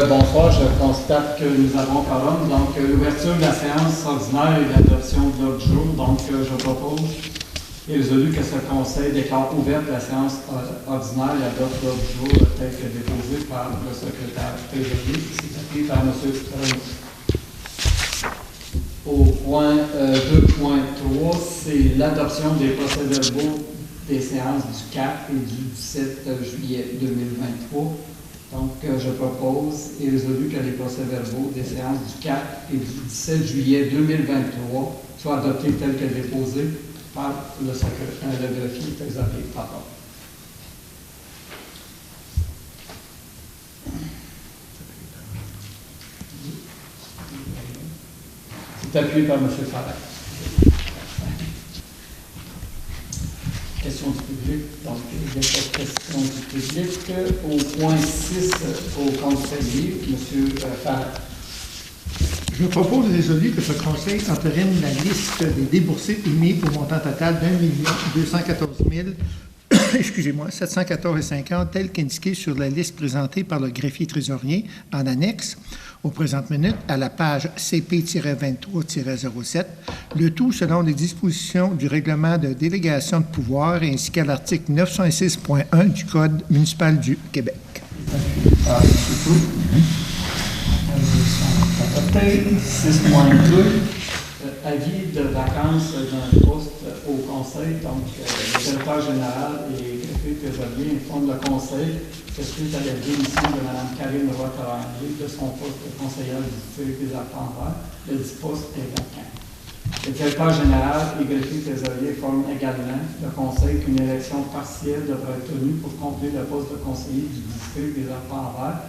Bonsoir, je constate que nous avons quorum. Donc, l'ouverture de la séance ordinaire et l'adoption de l'ordre du jour. Donc, je propose et résolu que ce conseil déclare ouverte la séance ordinaire et adopte l'ordre du jour tel que déposé par le secrétaire trésorier. C'est appuyé par M. Renaud. Au point 2.3, c'est l'adoption des procès-verbaux des séances du 4 et du 17 juillet 2023. Donc, je propose et résolu que les procès-verbaux des séances du 4 et du 17 juillet 2023 soient adoptés tels que déposés par le greffier trésorier. Pardon. C'est appuyé par M. Farah. Question du public. Donc, il n'y a pas de question du public. Au point 6, au conseiller, M. Farah. Je propose et résolu que ce conseil entérine la liste des déboursés émis au montant total d'1 214 714,50 tel qu'indiqué sur la liste présentée par le greffier trésorier en annexe aux présentes minutes à la page CP-23-07, le tout selon les dispositions du règlement de délégation de pouvoir ainsi qu'à l'article 906.1 du Code municipal du Québec. Adopté. 6.2, avis de vacances d'un poste au conseil. Donc, le directeur général et greffier trésorier informent le conseil que suite à la démission de Mme Karine Roy-Tavernier de son poste de conseillère du district des Arcs-en-Vert, le dit poste est vacant. Le directeur général et greffier trésorier informent également le conseil qu'une élection partielle devra être tenue pour combler le poste de conseiller du district des Arcs-en-Vert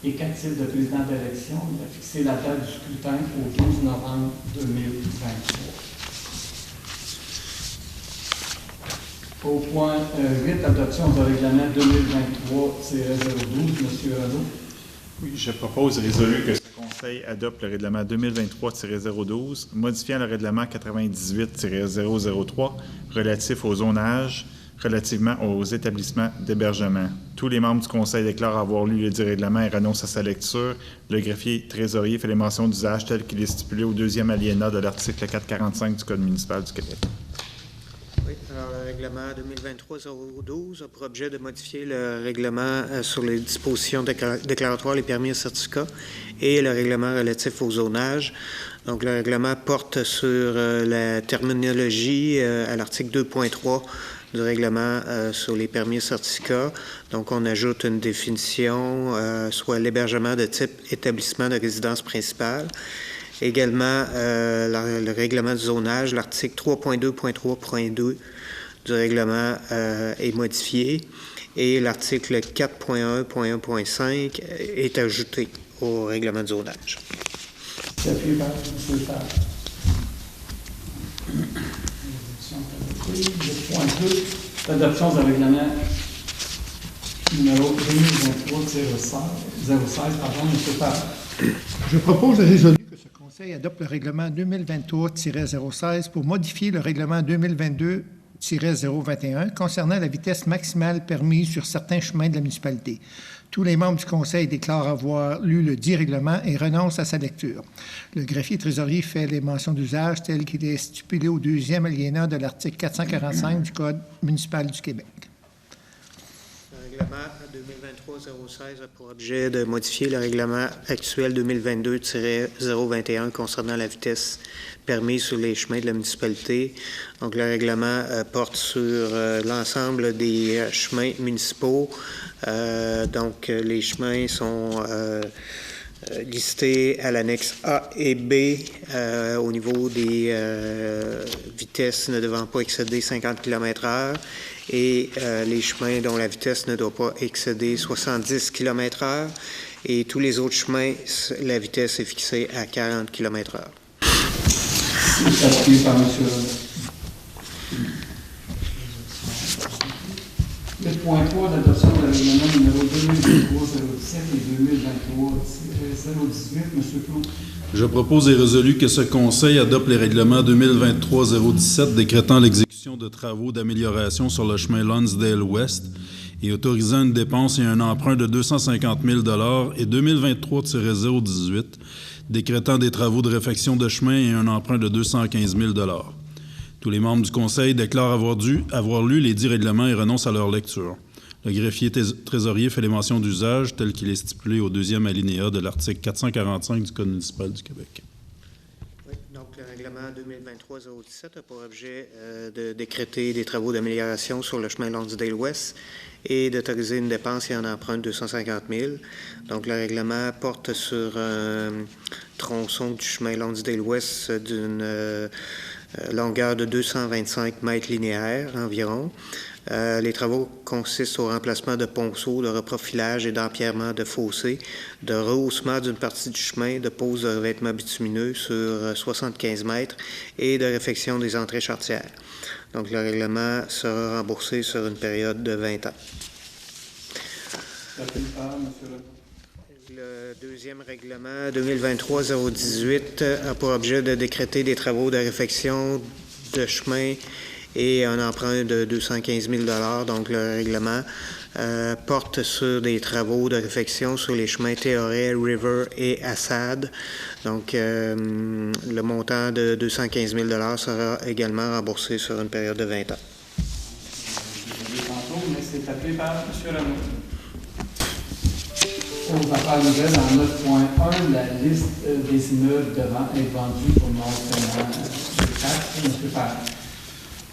et qu'à titre de président d'élection, il a fixé la date du scrutin au 12 novembre 2023. Au point 8, adoption du règlement 2023-012, M. Renaud. Oui, je propose et résolu que ce conseil adopte le règlement 2023-012, modifiant le règlement 98-003 relatif au zonage relativement aux établissements d'hébergement. Tous les membres du conseil déclarent avoir lu le dit règlement et renoncent à sa lecture. Le greffier trésorier fait les mentions d'usage telles qu'il est stipulé au deuxième alinéa de l'article 445 du Code municipal du Québec. Oui, alors le règlement 2023-012 a pour objet de modifier le règlement sur les dispositions déclaratoires, les permis et certificats et le règlement relatif au zonage. Donc, le règlement porte sur la terminologie à l'article 2.3 du règlement sur les permis et certificats. Donc, on ajoute une définition, soit l'hébergement de type établissement de résidence principale. Également, le règlement du zonage, l'article 3.2.3.2 du règlement est modifié et l'article 4.1.1.5 est ajouté au règlement du zonage. C'est appuyé par M. Farah. Le point 2, l'adoption du règlement numéro 2023-016, M. Farah. Je propose et résolu que ce conseil adopte le règlement 2023-016 pour modifier le règlement 2022-021 concernant la vitesse maximale permise sur certains chemins de la municipalité. Tous les membres du conseil déclarent avoir lu le dit règlement et renoncent à sa lecture. Le greffier trésorier fait les mentions d'usage telles qu'il est stipulé au deuxième alinéa de l'article 445 du Code municipal du Québec. Le règlement 2023-016 a pour objet de modifier le règlement actuel 2022-021 concernant la vitesse permise sur les chemins de la municipalité. Donc, le règlement porte sur l'ensemble des chemins municipaux. Donc, les chemins sont listés à l'annexe A et B au niveau des vitesses ne devant pas excéder 50 km/h et les chemins dont la vitesse ne doit pas excéder 70 km/h et tous les autres chemins, la vitesse est fixée à 40 km/h. C'est appuyé par M. Le point 3, l'adoption de règlement numéro 2023-017 et 2023-018, M. Clou. Je propose et résolu que ce conseil adopte les règlements 2023-017 décrétant l'exécution de travaux d'amélioration sur le chemin Lonsdale Ouest et autorisant une dépense et un emprunt de 250 000 et 2023-018, décrétant des travaux de réfection de chemin et un emprunt de 215 000 Tous les membres du Conseil déclarent avoir lu les 10 règlements et renoncent à leur lecture. Le greffier trésorier fait les mentions d'usage telles qu'il est stipulé au 2e alinéa de l'article 445 du Code municipal du Québec. Oui, donc le règlement 2023-017 a pour objet de décréter des travaux d'amélioration sur le chemin Lonsdale-Ouest et d'autoriser une dépense et un emprunt de 250 000. Donc le règlement porte sur un tronçon du chemin Lonsdale-Ouest d'une longueur de 225 mètres linéaires environ. Les travaux consistent au remplacement de ponceaux, de reprofilage et d'empierrement de fossés, de rehaussement d'une partie du chemin, de pose de revêtements bitumineux sur 75 mètres et de réfection des entrées charretières. Donc, le règlement sera remboursé sur une période de 20 ans. Le deuxième règlement 2023-018 a pour objet de décréter des travaux de réfection de chemin et un emprunt de 215 000 Donc, le règlement porte sur des travaux de réfection sur les chemins Théoret, River et Assad. Donc, le montant de 215 000 sera également remboursé sur une période de 20 ans. Tantôt, mais c'est appelé par M. Renaud. Aux affaires nouvelles, en 9.1, la liste des immeubles devant être vendus pour non-paiement de taxes. M. Farrand.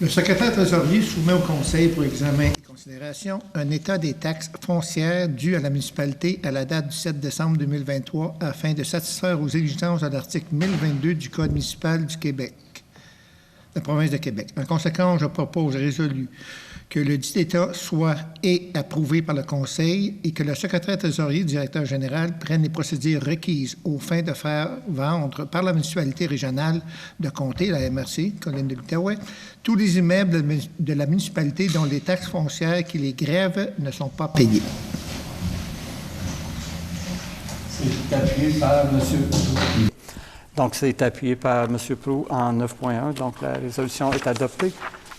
Le secrétaire trésorier soumet au Conseil pour examen et considération un état des taxes foncières dues à la municipalité à la date du 7 décembre 2023 afin de satisfaire aux exigences de l'article 1022 du Code municipal du Québec, de la province de Québec. En conséquence, je propose résolu que le dit état soit approuvé par le Conseil et que le secrétaire trésorier, directeur général, prenne les procédures requises aux fins de faire vendre par la municipalité régionale de comté, la MRC, Colline de l'Outaouais, tous les immeubles de la municipalité dont les taxes foncières qui les grèvent ne sont pas payées. C'est appuyé par M. Proulx. Donc, c'est appuyé par M. Proulx en 9.1. Donc, la résolution est adoptée.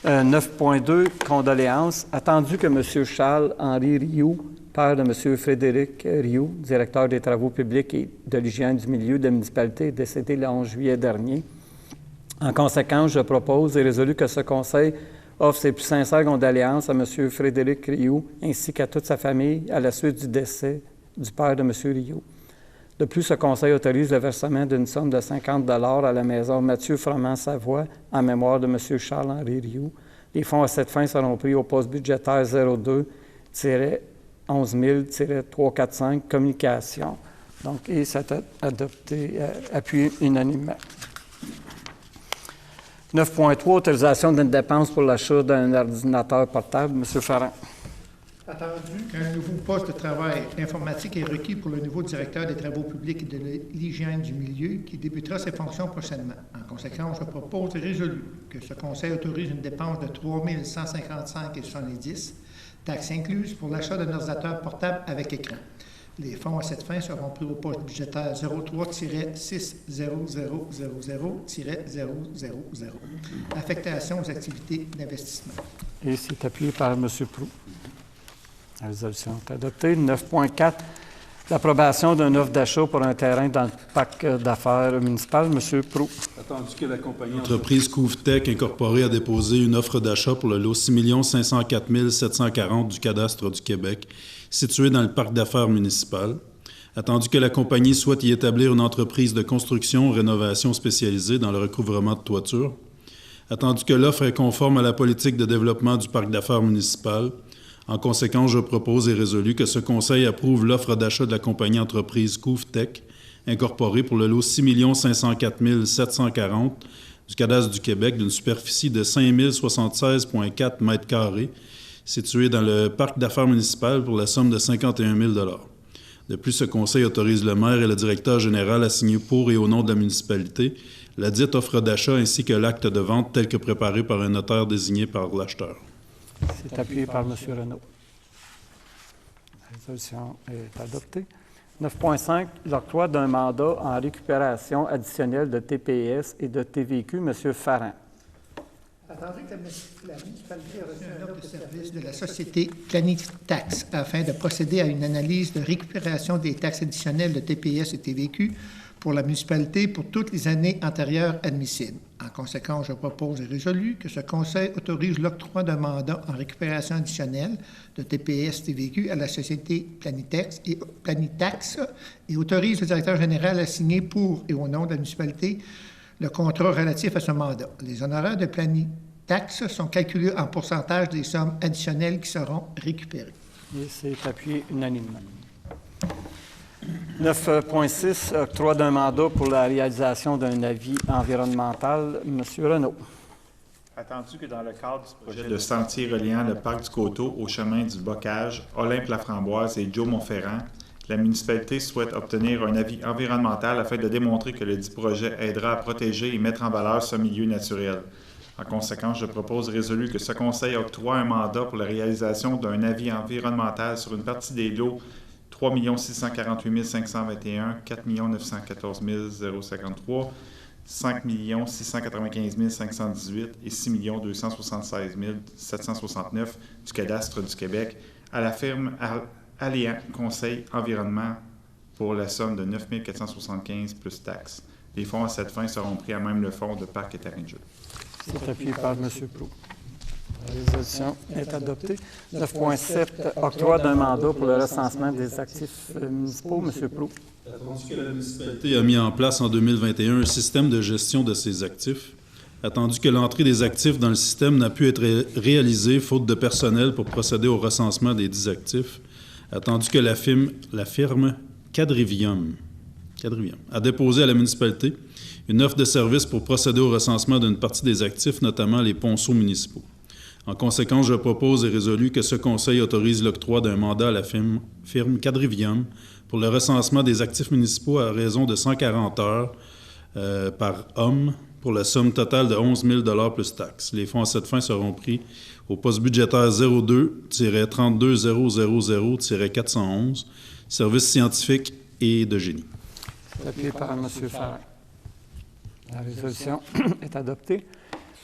9.2, condoléances. Attendu que M. Charles-Henri Rioux, père de M. Frédéric Rioux, directeur des travaux publics et de l'hygiène du milieu de la municipalité, est décédé le 11 juillet dernier. En conséquence, je propose et résolu que ce Conseil offre ses plus sincères condoléances à M. Frédéric Rioux ainsi qu'à toute sa famille à la suite du décès du père de M. Rioux. De plus, ce Conseil autorise le versement d'une somme de 50 $ à la maison Mathieu Froment-Savoie en mémoire de M. Charles-Henri Rioux. Les fonds à cette fin seront pris au poste budgétaire 02-11 000-345 Communication. Donc, et c'est adopté, appuyé unanimement. 9.3, autorisation d'une dépense pour l'achat d'un ordinateur portable. M. Farrand. Attendu qu'un nouveau poste de travail informatique est requis pour le nouveau directeur des travaux publics et de l'hygiène du milieu qui débutera ses fonctions prochainement. En conséquence, je propose et résolu que ce Conseil autorise une dépense de 3 155,70 taxes incluses pour l'achat d'un ordinateur portable avec écran. Les fonds à cette fin seront pris au poste budgétaire 03-60000-000. Affectation aux activités d'investissement. Et c'est appuyé par M. Proulx. La résolution est adoptée. 9.4, l'approbation d'une offre d'achat pour un terrain dans le parc d'affaires municipal. M. Proulx. Attendu que la compagnie entreprise CouvTech Incorporée a déposé une offre d'achat pour le lot 6 504 740 du cadastre du Québec, situé dans le parc d'affaires municipal. Attendu que la compagnie souhaite y établir une entreprise de construction, rénovation spécialisée dans le recouvrement de toiture. Attendu que l'offre est conforme à la politique de développement du parc d'affaires municipal. En conséquence, je propose et résolu que ce Conseil approuve l'offre d'achat de la compagnie entreprise CouvTech Incorporée pour le lot 6 504 740 du cadastre du Québec d'une superficie de 5 076,4 m², située dans le parc d'affaires municipal pour la somme de 51 000 $. De plus, ce Conseil autorise le maire et le directeur général à signer pour et au nom de la municipalité la dite offre d'achat ainsi que l'acte de vente tel que préparé par un notaire désigné par l'acheteur. C'est appuyé par M. Renaud. La résolution est adoptée. 9.5, l'octroi d'un mandat en récupération additionnelle de TPS et de TVQ. M. Farrand. Attendu que la municipalité a reçu un offre de service de la société Planitax afin de procéder à une analyse de récupération des taxes additionnelles de TPS et TVQ pour la municipalité pour toutes les années antérieures admissibles. En conséquence, je propose et résolu que ce Conseil autorise l'octroi d'un mandat en récupération additionnelle de TPS TVQ à la société Planitax et autorise le directeur général à signer pour et au nom de la municipalité le contrat relatif à ce mandat. Les honoraires de Planitax sont calculés en pourcentage des sommes additionnelles qui seront récupérées. Et c'est appuyé unanimement. 9.6, octroi d'un mandat pour la réalisation d'un avis environnemental. Monsieur Renaud. Attendu que dans le cadre du projet de sentier reliant le parc du Coteau au chemin du Bocage, Olympe-la-Framboise et Joe-Montferrand, la municipalité souhaite obtenir un avis environnemental afin de démontrer que le dit projet aidera à protéger et mettre en valeur ce milieu naturel. En conséquence, je propose résolu que ce Conseil octroie un mandat pour la réalisation d'un avis environnemental sur une partie des lots 3 648 521, 4 914 053, 5 695 518 et 6 276 769 du cadastre du Québec à la firme Alliant Conseil Environnement pour la somme de 9 475 plus taxes. Les fonds à cette fin seront pris à même le fonds de parc et terrain de jeu. C'est appuyé par M. Proulx. La résolution est adoptée. 9.7, octroi d'un mandat pour le recensement des actifs municipaux. M. Proulx. Attendu que la municipalité a mis en place en 2021 un système de gestion de ses actifs, attendu que l'entrée des actifs dans le système n'a pu être réalisée faute de personnel pour procéder au recensement des 10 actifs, attendu que la firme Quadrivium a déposé à la municipalité une offre de service pour procéder au recensement d'une partie des actifs, notamment les ponceaux municipaux. En conséquence, je propose et résolu que ce Conseil autorise l'octroi d'un mandat à la firme Quadrivium pour le recensement des actifs municipaux à raison de 140 heures par homme pour la somme totale de 11 000 plus taxes. Les fonds à cette fin seront pris au poste budgétaire 02-32000-411, services scientifiques et de génie. C'est appuyé par M. Farrin. La résolution est adoptée.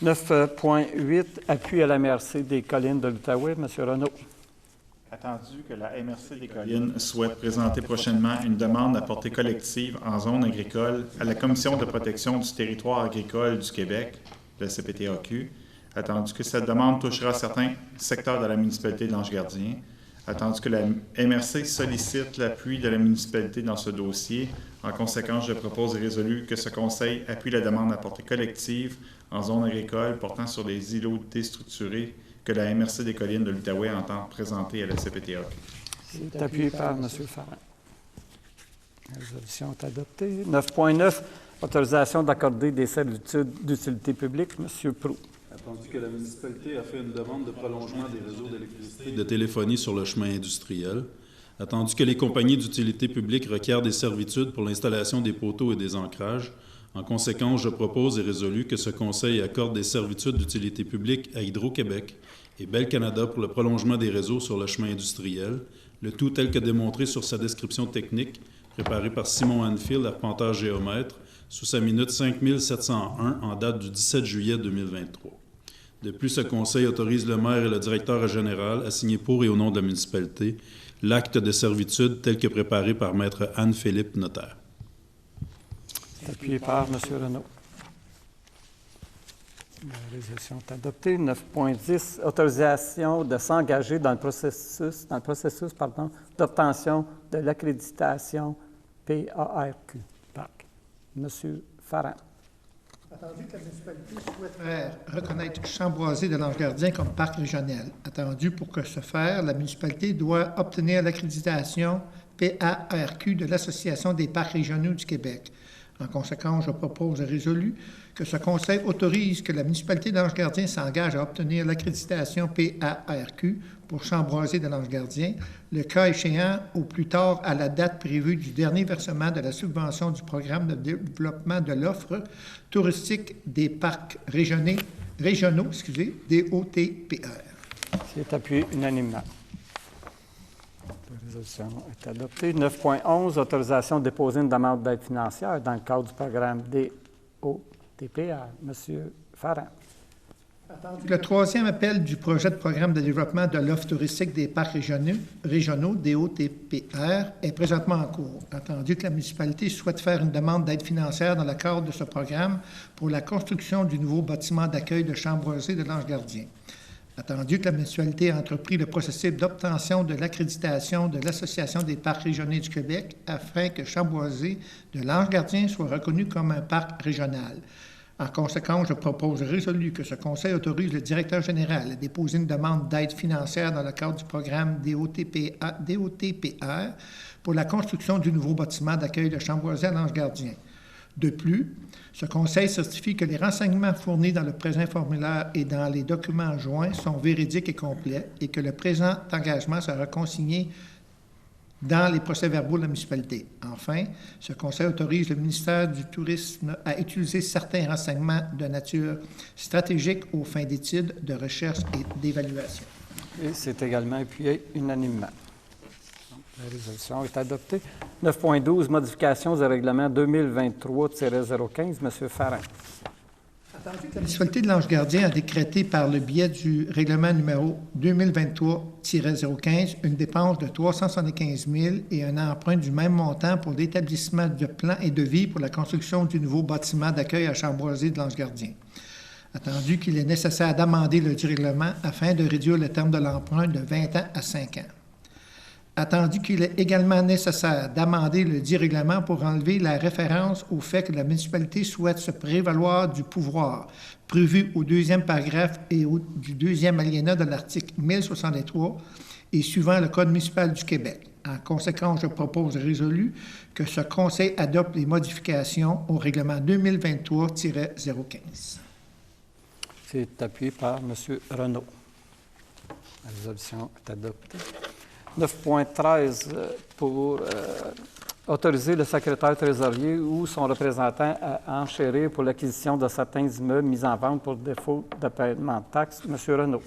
9.8, appui à la MRC des collines de l'Outaouais. M. Renaud. Attendu que la MRC des Collines souhaite présenter prochainement une demande à portée collective en zone agricole à la Commission de protection du territoire agricole du Québec, le CPTAQ, attendu que cette demande touchera certains secteurs de la municipalité d'Ange-Gardien, attendu que la MRC sollicite l'appui de la municipalité dans ce dossier. En conséquence, je propose et résolu que ce Conseil appuie la demande à portée collective en zone agricole portant sur les îlots déstructurés que la MRC des Collines de l'Outaouais entend présenter à la CPTAQ. C'est appuyé par M. Farrin. La résolution est adoptée. 9.9, autorisation d'accorder des servitudes d'utilité publique. M. Proulx. Attendu que la municipalité a fait une demande de prolongement des réseaux d'électricité et de téléphonie sur le chemin industriel, attendu que les compagnies d'utilité publique requièrent des servitudes pour l'installation des poteaux et des ancrages, en conséquence, je propose et résolu que ce Conseil accorde des servitudes d'utilité publique à Hydro-Québec et Bell Canada pour le prolongement des réseaux sur le chemin industriel, le tout tel que démontré sur sa description technique, préparée par Simon Anfield, arpenteur géomètre, sous sa minute 5701 en date du 17 juillet 2023. De plus, ce Conseil autorise le maire et le directeur général à signer pour et au nom de la municipalité l'acte de servitude tel que préparé par Maître Anne-Philippe, notaire. C'est appuyé par M. Renaud. La résolution est adoptée. 9.10, autorisation de s'engager dans le processus d'obtention de l'accréditation PARQ. M. Farrin. Attendu que la municipalité souhaiterait reconnaître Chamboisé de l'Ange-Gardien comme parc régional. Attendu pour que ce faire, la municipalité doit obtenir l'accréditation PARQ de l'Association des parcs régionaux du Québec. En conséquence, je propose et résolu que ce Conseil autorise que la municipalité d'Ange-Gardien s'engage à obtenir l'accréditation PARQ pour Chamboisé de l'Ange-Gardien, le cas échéant au plus tard à la date prévue du dernier versement de la subvention du programme de développement de l'offre touristique des parcs régionaux, DOTPR. C'est appuyé unanimement. La résolution est adoptée. 9.11, autorisation de déposer une demande d'aide financière dans le cadre du programme DOTPR. M. Farrin. Le troisième appel du projet de programme de développement de l'offre touristique des parcs régionaux, DOTPR, est présentement en cours. Attendu que la municipalité souhaite faire une demande d'aide financière dans le cadre de ce programme pour la construction du nouveau bâtiment d'accueil de Chambroisé de l'Ange-Gardien. Attendu que la municipalité a entrepris le processus d'obtention de l'accréditation de l'Association des parcs régionaux du Québec afin que Chambroisé de l'Ange-Gardien soit reconnu comme un parc régional. En conséquence, je propose résolu que ce Conseil autorise le directeur général à déposer une demande d'aide financière dans le cadre du programme DOTPR pour la construction du nouveau bâtiment d'accueil de Chambroisé à l'Ange-Gardien. De plus, ce Conseil certifie que les renseignements fournis dans le présent formulaire et dans les documents joints sont véridiques et complets et que le présent engagement sera consigné dans les procès-verbaux de la municipalité. Enfin, ce Conseil autorise le ministère du Tourisme à utiliser certains renseignements de nature stratégique aux fins d'études, de recherche et d'évaluation. Et c'est également appuyé unanimement. Donc, la résolution est adoptée. 9.12, modification du règlement 2023-015. M. Farrin. Attendu que la municipalité de l'Ange-Gardien a décrété par le biais du règlement numéro 2023-015 une dépense de 375 000 et un emprunt du même montant pour l'établissement de plans et devis pour la construction du nouveau bâtiment d'accueil à Chambroisé de l'Ange-Gardien. Attendu qu'il est nécessaire d'amender le règlement afin de réduire le terme de l'emprunt de 20 ans à 5 ans. Attendu qu'il est également nécessaire d'amender le dit règlement pour enlever la référence au fait que la municipalité souhaite se prévaloir du pouvoir prévu au deuxième paragraphe et du deuxième alinéa de l'article 1063 et suivant le Code municipal du Québec. En conséquence, je propose résolu que ce Conseil adopte les modifications au règlement 2023-015. C'est appuyé par M. Renaud. La résolution est adoptée. 9.13 pour autoriser le secrétaire trésorier ou son représentant à enchérir pour l'acquisition de certains immeubles mis en vente pour défaut de paiement de taxes. M. Renaud.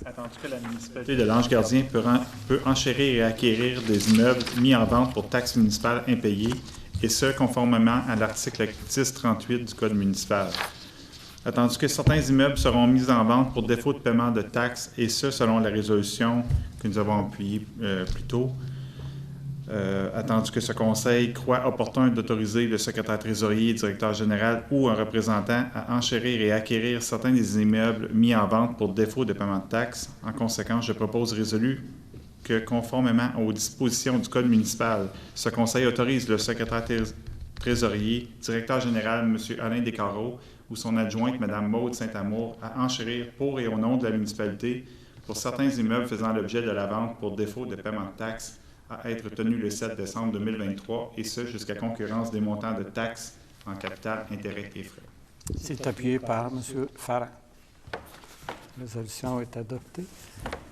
Attendu que la municipalité de l'Ange-Gardien peut enchérir et acquérir des immeubles mis en vente pour taxes municipales impayées, et ce, conformément à l'article 1038 du Code municipal. Attendu que certains immeubles seront mis en vente pour défaut de paiement de taxes, et ce, selon la résolution que nous avons appuyée plus tôt. Attendu que ce Conseil croit opportun d'autoriser le secrétaire trésorier, directeur général ou un représentant à enchérir et acquérir certains des immeubles mis en vente pour défaut de paiement de taxes. En conséquence, je propose résolu que, conformément aux dispositions du Code municipal, ce Conseil autorise le secrétaire trésorier, directeur général, M. Alain Descarreaux, ou son adjointe, Mme Maude Saint-Amour, à enchérir pour et au nom de la municipalité pour certains immeubles faisant l'objet de la vente pour défaut de paiement de taxes à être tenu le 7 décembre 2023, et ce, jusqu'à concurrence des montants de taxes en capital, intérêts et frais. C'est appuyé par M. Farrin. La résolution est adoptée.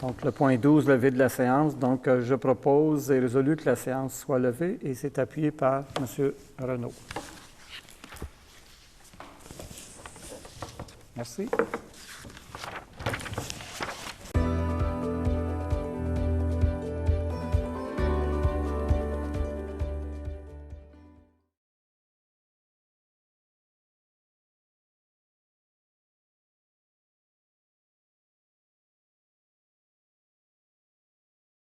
Donc, le point 12, levé de la séance. Donc, je propose et résolu que la séance soit levée, et c'est appuyé par M. Renaud. Merci.